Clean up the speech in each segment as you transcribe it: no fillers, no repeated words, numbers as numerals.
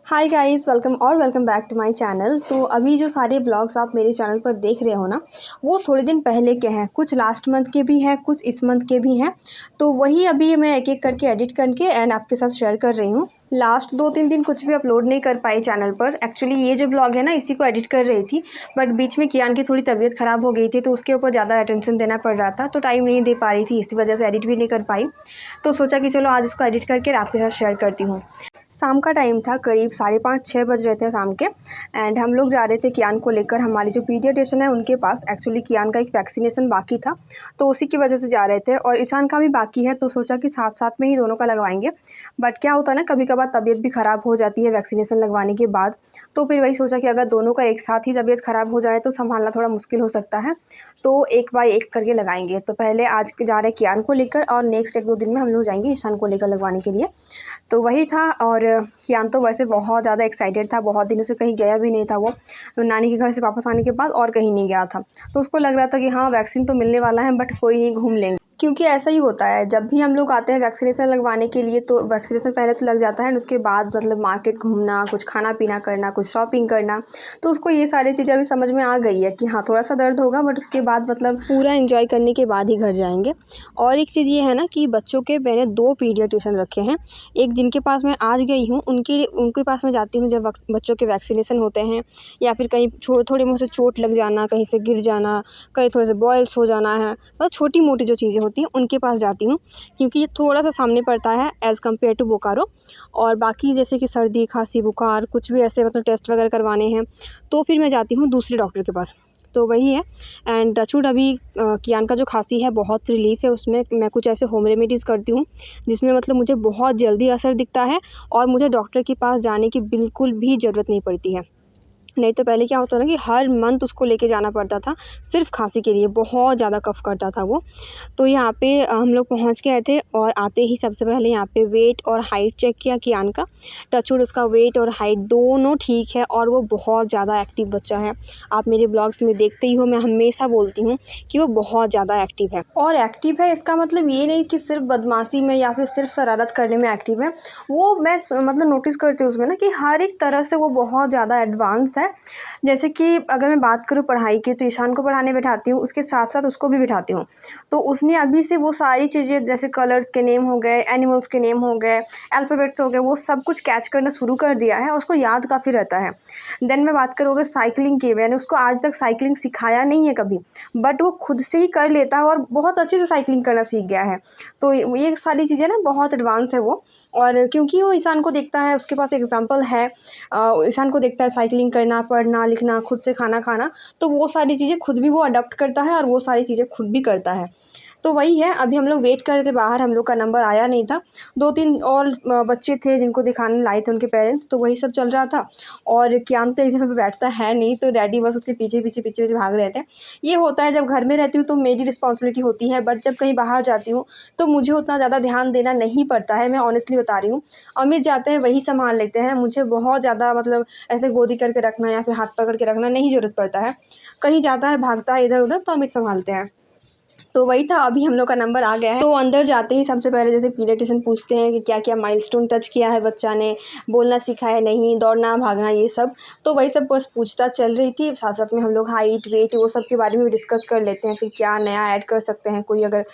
Hi guys, welcome back to my channel. तो अभी जो सारे ब्लॉग्स आप मेरे चैनल पर देख रहे हो ना, वो थोड़े दिन पहले के हैं। कुछ लास्ट मंथ के भी हैं, कुछ इस मंथ के भी हैं। तो वही अभी मैं एक एक करके एडिट करके एंड आपके साथ शेयर कर रही हूँ। लास्ट 2-3 दिन कुछ भी अपलोड नहीं कर पाई चैनल पर। एक्चुअली ये जो ब्लॉग है ना, इसी को एडिट कर रही थी, बट बीच में कियान की थोड़ी तबीयत ख़राब हो गई थी, तो उसके ऊपर ज़्यादा अटेंशन देना पड़ रहा था, तो टाइम नहीं दे पा रही थी, इसी वजह से एडिट भी नहीं कर पाई। तो सोचा कि चलो आज इसको एडिट करके आपके साथ शेयर करती हूँ। शाम का टाइम था, करीब 5:30-6 बज रहे थे शाम के। एंड हम लोग जा रहे थे कियान को लेकर हमारी जो पीडियाट्रिशियन है उनके पास। एक्चुअली कियान का एक वैक्सीनेशन बाकी था, तो उसी की वजह से जा रहे थे, और ईशान का भी बाकी है, तो सोचा कि साथ साथ में ही दोनों का लगवाएंगे। बट क्या होता है ना, कभी कभार तबीयत भी ख़राब हो जाती है वैक्सीनेशन लगवाने के बाद। तो फिर वही सोचा कि अगर दोनों का एक साथ ही तबीयत ख़राब हो जाए तो संभालना थोड़ा मुश्किल हो सकता है, तो एक बाय एक करके लगाएंगे। तो पहले आज जा रहे कियान को लेकर, और नेक्स्ट 1-2 दिन में हम लोग जाएंगे ईशान को लेकर लगवाने के लिए। तो वही था। और कियान तो वैसे बहुत ज़्यादा एक्साइटेड था, बहुत दिनों से कहीं गया भी नहीं था वो। तो नानी के घर से वापस आने के बाद और कहीं नहीं गया था, तो उसको लग रहा था कि हाँ वैक्सीन तो मिलने वाला है, बट कोई नहीं, घूम लेंगे। क्योंकि ऐसा ही होता है, जब भी हम लोग आते हैं वैक्सीनेशन लगवाने के लिए, तो वैक्सीनेशन पहले तो लग जाता है, और उसके बाद मतलब मार्केट घूमना, कुछ खाना पीना करना, कुछ शॉपिंग करना। तो उसको ये सारी चीज़ें अभी समझ में आ गई है कि हाँ थोड़ा सा दर्द होगा, बट उसके बाद मतलब पूरा एंजॉय करने के बाद ही घर जाएंगे। और एक चीज़ ये है ना कि बच्चों के मैंने 2 पीडियाट्रिशियन रखे हैं। एक जिनके पास मैं आज गई हूँ, उनके पास मैं जाती हूँ जब बच्चों के वैक्सीनेशन होते हैं, या फिर कहीं थोड़े मुँह से चोट लग जाना, कहीं से गिर जाना, कहीं थोड़े से बॉयल्स हो जाना है, मतलब छोटी मोटी जो चीज़ें होती हैं उनके पास जाती हूँ, क्योंकि ये थोड़ा सा सामने पड़ता है एज़ कम्पेयर टू बोकारो। और बाकी जैसे कि सर्दी खांसी बुखार कुछ भी ऐसे मतलब टेस्ट वगैरह करवाने हैं, तो फिर मैं जाती हूँ दूसरे डॉक्टर के पास। तो वही है। एंड टचवुड अभी कियान का जो खांसी है बहुत रिलीफ़ है उसमें। मैं कुछ ऐसे होम रेमेडीज़ करती हूँ जिसमें मतलब मुझे बहुत जल्दी असर दिखता है, और मुझे डॉक्टर के पास जाने की बिल्कुल भी ज़रूरत नहीं पड़ती है। नहीं तो पहले क्या होता ना कि हर मंथ उसको लेके जाना पड़ता था सिर्फ खांसी के लिए, बहुत ज़्यादा कफ़ करता था वो। तो यहाँ पे हम लोग पहुँच गए थे, और आते ही सबसे पहले यहाँ पे वेट और हाइट चेक किया कियान का। टचवुड उसका वेट और हाइट दोनों ठीक है, और वो बहुत ज़्यादा एक्टिव बच्चा है। आप मेरे ब्लॉग्स में देखते ही हो, मैं हमेशा बोलती हूँ कि वो बहुत ज़्यादा एक्टिव है। और एक्टिव है इसका मतलब ये नहीं कि सिर्फ बदमाशी में या फिर सिर्फ शरारत करने में एक्टिव है। वो मैं मतलब नोटिस करती हूँ उसमें ना कि हर एक तरह से वो बहुत ज़्यादा एडवांस है। जैसे कि अगर मैं बात करूँ पढ़ाई की, तो ईशान को पढ़ाने बैठाती हूँ, उसके साथ साथ उसको भी बिठाती हूँ। तो उसने अभी से वो सारी चीज़ें, जैसे कलर्स के नेम हो गए, एनिमल्स के नेम हो गए, अल्फ़ाबेट्स हो गए, वो सब कुछ कैच करना शुरू कर दिया है, उसको याद काफ़ी रहता है। देन मैं बात करूँ अगर साइकिलिंग की, मैंने उसको आज तक साइकिलिंग सिखाया नहीं है कभी, बट वो खुद से ही कर लेता है और बहुत अच्छे से साइकिलिंग करना सीख गया है। तो ये सारी चीज़ें ना बहुत एडवांस है वो। और क्योंकि वो ईशान को देखता है, उसके पास एग्जाम्पल है, इंसान को देखता है साइकिलिंग करना, पढ़ना लिखना, खुद से खाना खाना, तो वो सारी चीज़ें खुद भी वो अडॉप्ट करता है, और वो सारी चीज़ें खुद भी करता है। तो वही है। अभी हम लोग वेट कर रहे थे बाहर, हम लोग का नंबर आया नहीं था। 2-3 और बच्चे थे जिनको दिखाने लाए थे उनके पेरेंट्स, तो वही सब चल रहा था। और कियान तो एक जगह पे बैठता है नहीं, तो डैडी बस उसके पीछे पीछे पीछे पीछे भाग रहे थे। ये होता है, जब घर में रहती हूँ तो मेरी रिस्पॉन्सिबिलिटी होती है, बट जब कहीं बाहर जाती हूँ तो मुझे उतना ज़्यादा ध्यान देना नहीं पड़ता है। मैं ऑनेस्टली बता रही हूँ, अमित जाते हैं वही संभाल लेते हैं, मुझे बहुत ज़्यादा मतलब ऐसे गोदी करके रखना या फिर हाथ पकड़ के रखना नहीं ज़रूरत पड़ता है। कहीं जाता है भागता है इधर उधर, तो अमित संभालते हैं। तो वही था। अभी हम लोग का नंबर आ गया है, तो अंदर जाते ही सबसे पहले जैसे पीडियाट्रिशियन पूछते हैं कि क्या क्या माइलस्टोन टच किया है बच्चा ने, बोलना सीखा है नहीं, दौड़ना भागना ये सब। तो वही सब बस पूछताछ चल रही थी। साथ साथ में हम लोग हाइट वेट वो सब के बारे में भी डिस्कस कर लेते हैं, फिर क्या नया ऐड कर सकते हैं, कोई अगर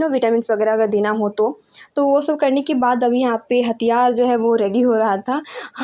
विटामिन वगैरह अगर देना हो तो वो सब करने के बाद अभी यहाँ पे हथियार जो है वो रेडी हो रहा था।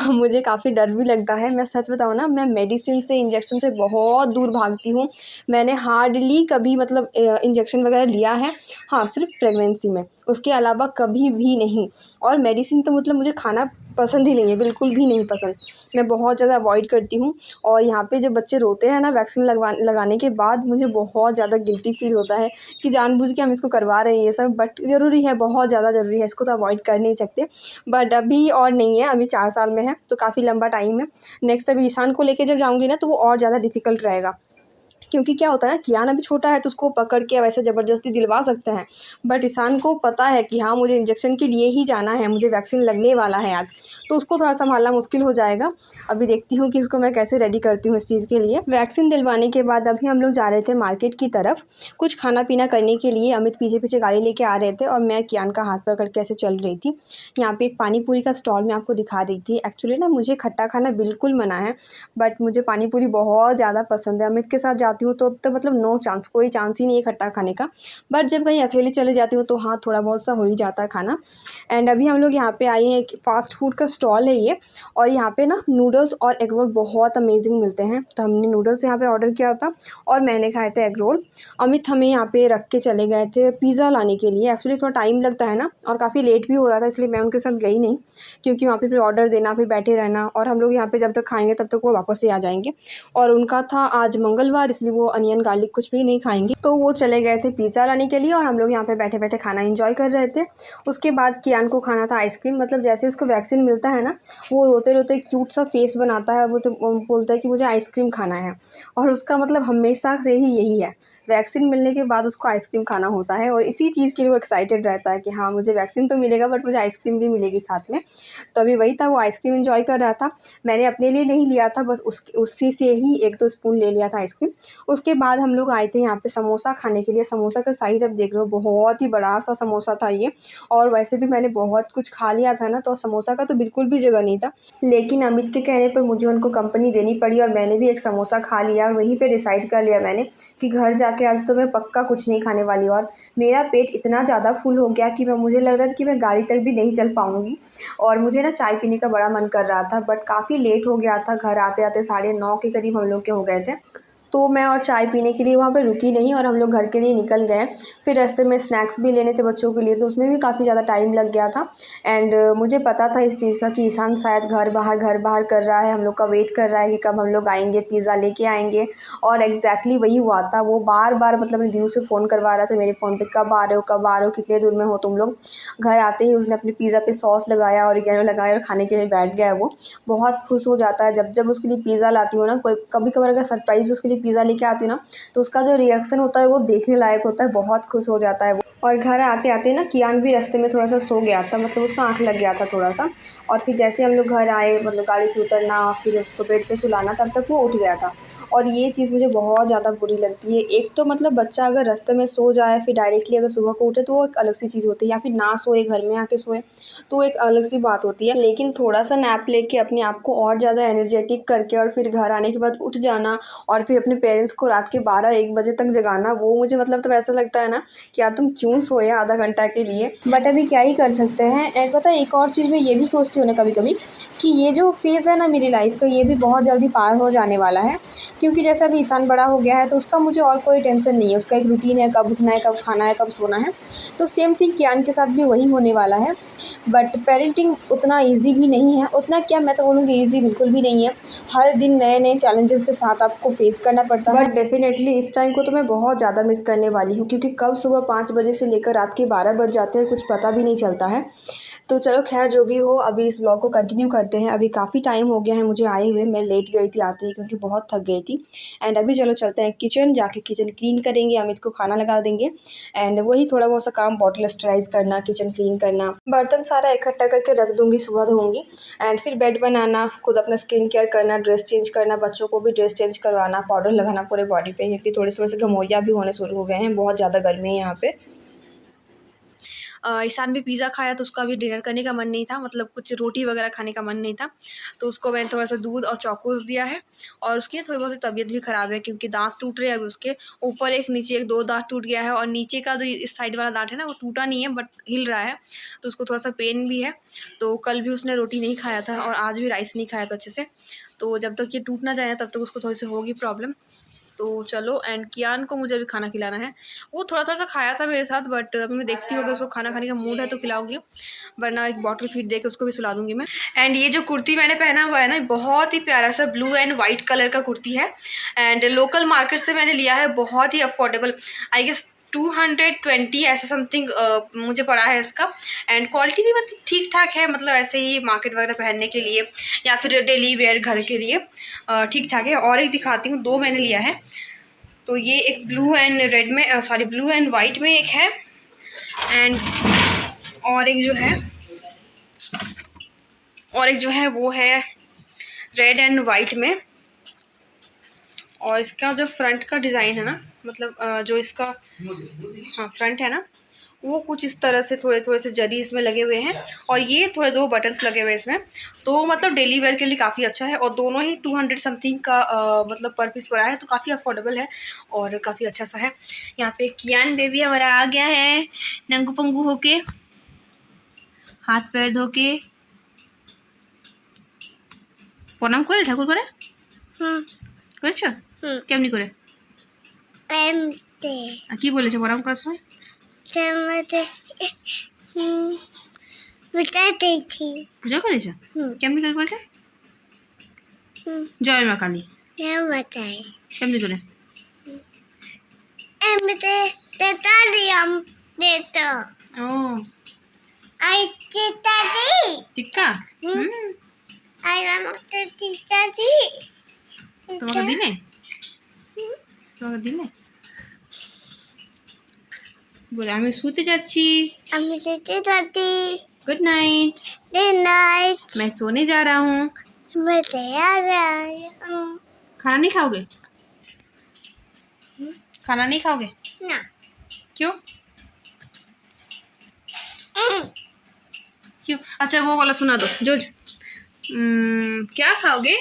मुझे काफ़ी डर भी लगता है, मैं सच बताऊँ ना, मैं मेडिसिन से इंजेक्शन से बहुत दूर भागती हूँ। मैंने हार्डली कभी मतलब इंजेक्शन वगैरह लिया है, हाँ सिर्फ प्रेगनेंसी में, उसके अलावा कभी भी नहीं। और मेडिसिन तो मतलब मुझे खाना पसंद ही नहीं है, बिल्कुल भी नहीं पसंद, मैं बहुत ज़्यादा अवॉइड करती हूँ। और यहाँ पे जब बच्चे रोते हैं ना वैक्सीन लगाने के बाद, मुझे बहुत ज़्यादा गिल्टी फील होता है कि जानबूझ के हम इसको करवा रहे हैं ये सब, बट ज़रूरी है, बहुत ज़्यादा ज़रूरी है, इसको तो अवॉइड कर नहीं सकते। बट अभी और नहीं है, अभी 4 साल में है तो काफ़ी लंबा टाइम है। नेक्स्ट अभी ईशान को लेके जब जाऊँगी ना, तो वो और ज़्यादा डिफ़िकल्ट रहेगा, क्योंकि क्या होता है ना, कियान अभी छोटा है तो उसको पकड़ के वैसे ज़बरदस्ती दिलवा सकते हैं, बट ईशान को पता है कि हाँ मुझे इंजेक्शन के लिए ही जाना है, मुझे वैक्सीन लगने वाला है आज, तो उसको थोड़ा संभालना मुश्किल हो जाएगा। अभी देखती हूँ कि इसको मैं कैसे रेडी करती हूँ इस चीज़ के लिए। वैक्सीन दिलवाने के बाद अभी हम लोग जा रहे थे मार्केट की तरफ कुछ खाना पीना करने के लिए। अमित पीछे पीछे गाड़ी लेके आ रहे थे और मैं कियान का हाथ पकड़ के ऐसे चल रही थी। यहाँ पे एक पानी पूरी का स्टॉल मैं आपको दिखा रही थी। एक्चुअली ना मुझे खट्टा खाना बिल्कुल मना है, बट मुझे पानी पूरी बहुत ज़्यादा पसंद है। अमित के साथ जाती हूँ तो अब तो मतलब नो चांस, कोई चांस ही नहीं है खट्टा खाने का, बट जब कहीं अकेले चले जाती हूँ तो हाँ थोड़ा बहुत सा हो ही जाता है खाना। एंड अभी हम लोग यहाँ पे आए हैं, एक फास्ट फूड का स्टॉल है ये, और यहाँ पे ना नूडल्स और एग रोल बहुत अमेजिंग मिलते हैं। तो हमने नूडल्स यहाँ पे ऑर्डर किया था और मैंने खाए थे एग रोल। अमित हमें यहाँ पे रख के चले गए थे पिज़्ज़ा लाने के लिए। एक्चुअली थोड़ा टाइम लगता है ना और काफ़ी लेट भी हो रहा था, इसलिए मैं उनके साथ गई नहीं, क्योंकि वहाँ पे फिर ऑर्डर देना, फिर बैठे रहना, और हम लोग यहाँ पे जब तक खाएंगे तब तक वो वापस ही आ जाएंगे। और उनका था आज मंगलवार, इसलिए वो अनियन गार्लिक कुछ भी नहीं खाएंगे, तो वो चले गए थे पिज़्ज़ा लाने के लिए और हम लोग यहाँ पे बैठे बैठे खाना एंजॉय कर रहे थे। उसके बाद कियान को खाना था आइसक्रीम। मतलब जैसे उसको वैक्सीन मिलता है ना, वो रोते रोते क्यूट सा फेस बनाता है, वो तो बोलता है कि मुझे आइसक्रीम खाना है, और उसका मतलब हमेशा से ही यही है, वैक्सीन मिलने के बाद उसको आइसक्रीम खाना होता है। और इसी चीज़ के लिए वो एक्साइटेड रहता है कि हाँ मुझे वैक्सीन तो मिलेगा बट मुझे आइसक्रीम भी मिलेगी साथ में। तो अभी वही था, वो आइसक्रीम एंजॉय कर रहा था। मैंने अपने लिए नहीं लिया था, बस उसी से ही 1-2 स्पून ले लिया था आइसक्रीम। उसके बाद हम लोग आए थे यहाँ पे समोसा खाने के लिए। समोसा का साइज़ आप देख रहे हो, बहुत ही बड़ा सा समोसा था ये, और वैसे भी मैंने बहुत कुछ खा लिया था ना, तो समोसा का तो बिल्कुल भी जगह नहीं था। लेकिन अमित के कहने पर मुझे उनको कंपनी देनी पड़ी और मैंने भी एक समोसा खा लिया, और वहीं पे डिसाइड कर लिया मैंने कि घर जाके आज तो मैं पक्का कुछ नहीं खाने वाली। और मेरा पेट इतना ज़्यादा फुल हो गया कि मुझे लग रहा था कि मैं गाड़ी तक भी नहीं चल पाऊँगी, और मुझे ना चाय पीने का बड़ा मन कर रहा था, बट काफ़ी लेट हो गया था। घर आते आते 9:30 के करीब हम लोग के हो गए थे, तो मैं और चाय पीने के लिए वहाँ पे रुकी नहीं और हम लोग घर के लिए निकल गए। फिर रास्ते में स्नैक्स भी लेने थे बच्चों के लिए, तो उसमें भी काफ़ी ज़्यादा टाइम लग गया था। एंड मुझे पता था इस चीज़ का कि ईशान शायद घर बाहर कर रहा है, हम लोग का वेट कर रहा है कि कब हम लोग आएंगे, पिज़्ज़ा लेके आएंगे। और एग्जैक्टली वही हुआ था। वो बार बार मतलब अपने दीदी से फ़ोन करवा रहा था मेरे फ़ोन पे, कब आ रहे हो, कितने दूर में हो तुम लोग। घर आते ही उसने अपने पिज़्ज़ा पे सॉस लगाया, ऑरिगेनो लगाया और खाने के लिए बैठ गया है। वो बहुत खुश हो जाता है जब जब उसके लिए पिज़्ज़ा लाती हूँ ना। कोई कभी कभार अगर सरप्राइज़ उसके लिए पिज़्ज़ा लेके आती हूँ ना, तो उसका जो रिएक्शन होता है वो देखने लायक होता है, बहुत खुश हो जाता है वो। और घर आते आते ना कियान भी रास्ते में थोड़ा सा सो गया था, मतलब उसका आँख लग गया था थोड़ा सा। और फिर जैसे हम लोग घर आए, मतलब गाड़ी से उतरना, फिर उसको बेड पे सुलाना, तब तक वो उठ गया था। और ये चीज़ मुझे बहुत ज़्यादा बुरी लगती है। एक तो मतलब बच्चा अगर रास्ते में सो जाए, फिर डायरेक्टली अगर सुबह को उठे, तो वो एक अलग सी चीज़ होती है, या फिर ना सोए, घर में आके सोए, तो एक अलग सी बात होती है। लेकिन थोड़ा सा नैप लेके अपने आप को और ज़्यादा एनर्जेटिक करके और फिर घर आने के बाद उठ जाना, और फिर अपने पेरेंट्स को रात के 12-1 बजे तक जगाना, वो मुझे मतलब तब ऐसा लगता है ना कि यार तुम क्यों सोए आधा घंटा के लिए। बट अभी क्या ही कर सकते हैं। एंड पता है एक और चीज़ मैं ये भी सोचती हूँ ना कभी कभी, कि ये जो फेज़ है ना मेरी लाइफ का, ये भी बहुत जल्दी पार हो जाने वाला है। क्योंकि जैसे अभी ईशान बड़ा हो गया है तो उसका मुझे और कोई टेंशन नहीं है। उसका एक रूटीन है, कब उठना है, कब खाना है, कब सोना है। तो सेम थिंग कियान के साथ भी वही होने वाला है। बट पेरेंटिंग उतना ईज़ी भी नहीं है, उतना क्या, मैं तो बोलूँगी ईज़ी बिल्कुल भी नहीं है। हर दिन नए नए चैलेंजेस के साथ आपको फेस करना पड़ता है। बट डेफिनेटली इस टाइम को तो मैं बहुत ज़्यादा मिस करने वाली हूँ, क्योंकि कब सुबह 5 बजे से लेकर रात के 12 बज जाते हैं, कुछ पता भी नहीं चलता है। तो चलो खैर जो भी हो, अभी इस व्लॉग को कंटिन्यू करते हैं। अभी काफ़ी टाइम हो गया है मुझे आए हुए, मैं लेट गई थी आते ही क्योंकि बहुत थक गई थी। एंड अभी चलो चलते हैं किचन, जाके किचन क्लीन करेंगे, अमित को खाना लगा देंगे। एंड वही थोड़ा बहुत सा काम, बॉटल स्टराइज करना, किचन क्लीन करना, बर्तन सारा इकट्ठा करके रख दूँगी, सुबह धोऊँगी। एंड फिर बेड बनाना, खुद अपना स्किन केयर करना, ड्रेस चेंज करना, बच्चों को भी ड्रेस चेंज करवाना, पाउडर लगाना पूरे बॉडी पे, क्योंकि थोड़े से घमौरियाँ भी होने शुरू हो गए हैं, बहुत ज़्यादा गर्मी है यहाँ पे। ईशान भी पिज़्ज़ा खाया तो उसका भी डिनर करने का मन नहीं था, मतलब कुछ रोटी वगैरह खाने का मन नहीं था, तो उसको मैंने थोड़ा सा दूध और चौकोस दिया है। और उसकी थोड़ी बहुत तबीयत भी ख़राब है, क्योंकि दांत टूट रहे हैं अभी उसके, ऊपर एक नीचे एक, 2 दांत टूट गया है, और नीचे का जो इस साइड वाला दांत है ना, वो टूटा नहीं है बट हिल रहा है, तो उसको थोड़ा सा पेन भी है। तो कल भी उसने रोटी नहीं खाया था और आज भी राइस नहीं खाया था अच्छे से, तो जब तक ये टूट ना जाए तब तक उसको थोड़ी सी होगी प्रॉब्लम। तो चलो, एंड कियान को मुझे अभी खाना खिलाना है। वो थोड़ा-थोड़ा सा खाया था मेरे साथ, बट अभी मैं देखती हूँ अगर उसको खाना खाने का मूड है तो खिलाऊँगी, वरना एक बॉटल फीड देके उसको भी सुला दूँगी मैं। एंड ये जो कुर्ती मैंने पहना हुआ है ना, बहुत ही प्यारा सा ब्लू एंड वाइट कलर का कुर्ती है, एंड लोकल मार्केट से मैंने लिया है, बहुत ही अफोर्डेबल, आई गेस 220 ऐसा समथिंग मुझे पड़ा है इसका। एंड क्वालिटी भी मतलब ठीक ठाक है, मतलब ऐसे ही मार्केट वगैरह पहनने के लिए या फिर डेली वेयर घर के लिए ठीक ठाक है। और एक दिखाती हूँ, 2 मैंने लिया है, तो ये एक ब्लू एंड रेड में, सॉरी ब्लू एंड वाइट में एक है, एंड और एक जो है वो है रेड एंड वाइट में। और इसका जो फ्रंट का डिज़ाइन है ना, मतलब जो इसका हाँ फ्रंट है ना, वो कुछ इस तरह से थोड़े थोड़े से जरी इसमें लगे हुए हैं, और ये थोड़े 2 बटन्स लगे हुए हैं इसमें। तो मतलब डेली वेयर के लिए काफ़ी अच्छा है, और दोनों ही 200 समथिंग का मतलब पर पीस पड़ा है, तो काफ़ी अफोर्डेबल है और काफ़ी अच्छा सा है। यहाँ पे कियान बेबी हमारा आ गया है नंगू पंगू होके, हाथ पैर धो के। प्रणाम करे ठाकुर करे করেছ কেমনি করে কি বলেছে প্রণাম করার সময়? পূজা করেছ? কেমনি করে বলছে? জয় মা কালী কেমনি করে? ও টিক্কা তোমাকে দিলে? তোমাকে দিলে? बोले আমি सोते যাচ্ছি। Good night. मैं सोने जा रहा हूँ। खाना नहीं खाओगे? खाना नहीं खाओगे? ना। क्यों? क्यों? अच्छा वो वाला सुना दो जोज। क्या खाओगे?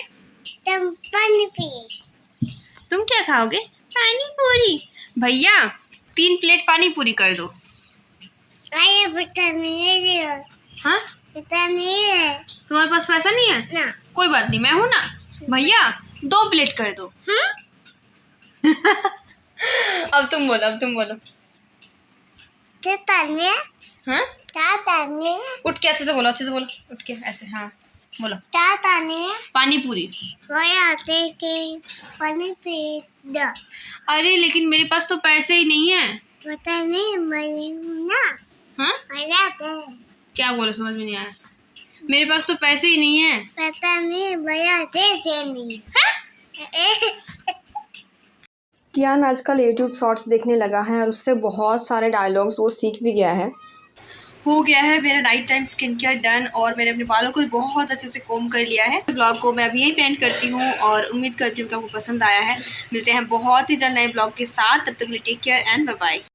तुम क्या खाओगे? पानी पूरी। भैया 3 प्लेट पानी पूरी कर दो। हाँ तुम्हारे पास पैसा नहीं है ना? कोई बात नहीं, मैं हूँ ना भैया, 2 प्लेट कर दो। अब तुम बोलो। हाँ उठ के अच्छे से बोलो, उठ के ऐसे, हाँ बोलो। पानी पूरी। अरे लेकिन मेरे पास तो पैसे ही नहीं है। हाँ क्या बोले, समझ में नहीं आया। मेरे पास तो पैसे ही नहीं है। कियान आजकल यूट्यूब शॉर्ट्स देखने लगा है और उससे बहुत सारे डायलॉग्स वो सीख भी गया है। हो गया है मेरा night time skin care done, और मैंने अपने बालों को बहुत अच्छे से कोम कर लिया है। ब्लॉग को मैं अभी यहीं पेंट करती हूँ और उम्मीद करती हूँ कि आपको पसंद आया है। मिलते हैं बहुत ही जल्द नए ब्लॉग के साथ, तब तक के लिए take care and bye bye.